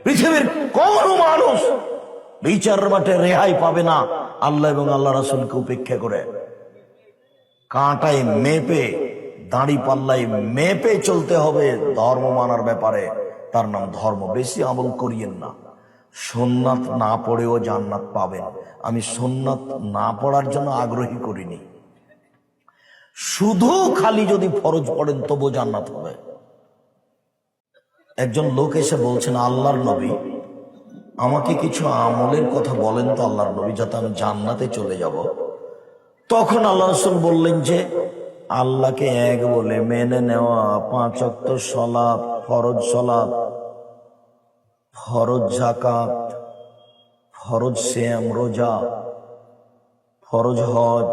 পৃথিবীর কোন মানুষ বিচার মাঠে রেহাই পাবে না আল্লাহ এবং আল্লাহ রাসূলকে উপেক্ষা করে। কাঁটায় মেপে, দাড়ি পাল্লায় মেপে চলতে হবে ধর্ম মানার ব্যাপারে। তার নাম ধর্ম। বেশি আমল করিয়েন না। সুন্নাত না পড়েও জান্নাত পাবেন। আমি সুন্নাত না পড়ার জন্য আগ্রহী করিনি, শুধু খালি যদি ফরজ পড়েন তবু জান্নাত হবে। একজন লোক এসে বলছেন, আল্লাহর নবী আমাকে কিছু আমলের কথা বলেন তো আল্লাহর নবী, যাতে আমি জান্নাতে চলে যাব। তখন আল্লাহ রাসূল বললেন যে আল্লাহকে এক বলে মেনে নেওয়া, 5 ওয়াক্ত সালাত, ফরজ সালাত, ফরজ যাকাত, ফরজ সিয়াম রোজা, ফরজ হজ,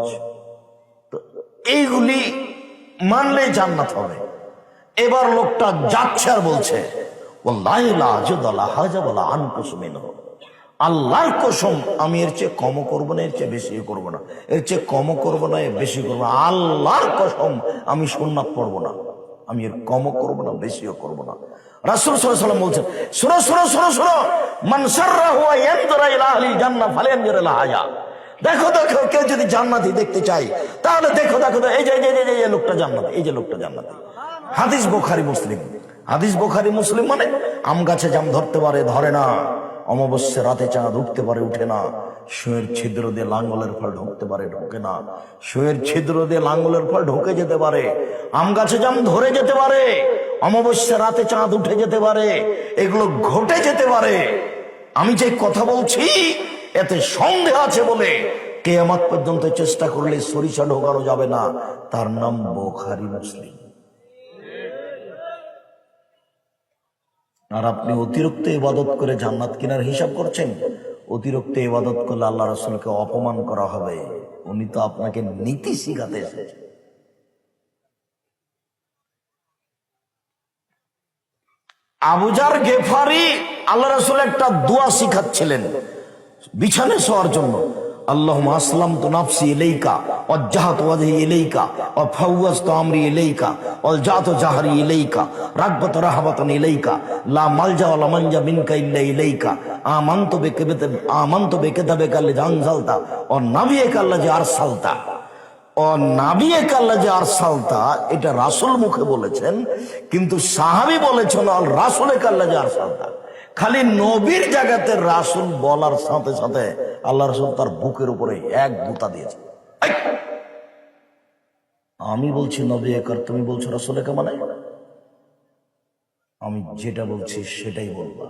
এইগুলি মানলে জান্নাত হবে। এবার লোকটা যাচ্ছে আর বলছে, আল্লাহর কসম আমি এর চেয়ে কম করবো না, এর চেয়ে বেশি করবো না, এর চেয়ে কম করবো না, বেশি করবো না। আল্লাহর কসম আমি সুন্নাত পড়বো না, আমি এর কম করবো না, বেশিও করবো না। রাসূল সাল্লাল্লাহু আলাইহি ওয়াসাল্লাম বলছেন, শোনো শোনো শোনো শোনো, মান সাররাহু ইয়ানজুরা ইলা আহলিল জান্নাহ ফালয়ানজুর ইলা হায়া। দেখো দেখো, কেউ যদি জান্নাতি দেখতে চাই তাহলে দেখো দেখো, এই যে এই লোকটা জান্নাতি, এই যে লোকটা জান্নাতি। হাদিস বুখারী মুসলিম। হাদিস বুখারী মুসলিম মানে আম গাছে জাম ধরতে পারে, ধরে না। অমাবস্যা রাতে চাঁদ উঠতে পারে, উঠে না। শুঁয়ের ছিদ্র দিয়ে লাঙ্গলের ফল ঢুকতে পারে, ঢোকে না। শুঁয়ের ছিদ্র দিয়ে লাঙ্গলের ফল ঢুকে যেতে পারে। আম গাছে জাম ধরে যেতে পারে, অমাবস্যা রাতে চাঁদ উঠে যেতে পারে, এগুলো ঘটে যেতে পারে। আমি যে কথা বলছি এতে সন্দেহ আছে বলে কিয়ামত পর্যন্ত চেষ্টা করলে সরিষা ঢোকানো যাবে না। তার নাম বুখারী মুসলিম। আর আপনি অতিরিক্ত ইবাদত করে জান্নাত কেনার হিসাব করছেন। অতিরিক্ত ইবাদত করলে আল্লাহ রাসূলকে অপমান করা হবে। উনি তো আপনাকে নীতি শিখাতে এসেছেন। আবু যার গেফারি আল্লাহ রাসূল একটা দোয়া শিখাচ্ছিলেন বিছানে শোয়ার জন্য। আল্লাহুম্মা আসলামতু নাফসি ইলাইকা ওয়াজ্জাহতু ওয়াজহি ইলাইকা ওয়া ফাওয়াজতু আমরি ইলাইকা ওয়ালজাতু জাহরি ইলাইকা রাগবাতু রাহাবাতান ইলাইকা লা মালজা ওয়া লা মানজা মিনকা ইল্লা ইলাইকা আমানতু বিকিতাবিকা আল্লাযী আনজালতা ওয়া নাবিয়্যিকা আল্লাযী আরসালতা। ও নাবিয়্যিকা আল্লাযী আরসালতা এটা রাসূল মুখে বলেছেন, কিন্তু সাহাবী বলেছেন আল রাসূলিকা আল্লাযী আরসালতা। খালি নবীর জায়গাতে রাসূল বলার সাথে সাথে আল্লাহ রাসূল তার বুকের উপরে এক গুতা দিয়েছে। আমি বলছি নবী একর, তুমি বলছো রাসূল একা, মানে আমি যেটা বলছি সেটাই বলবা।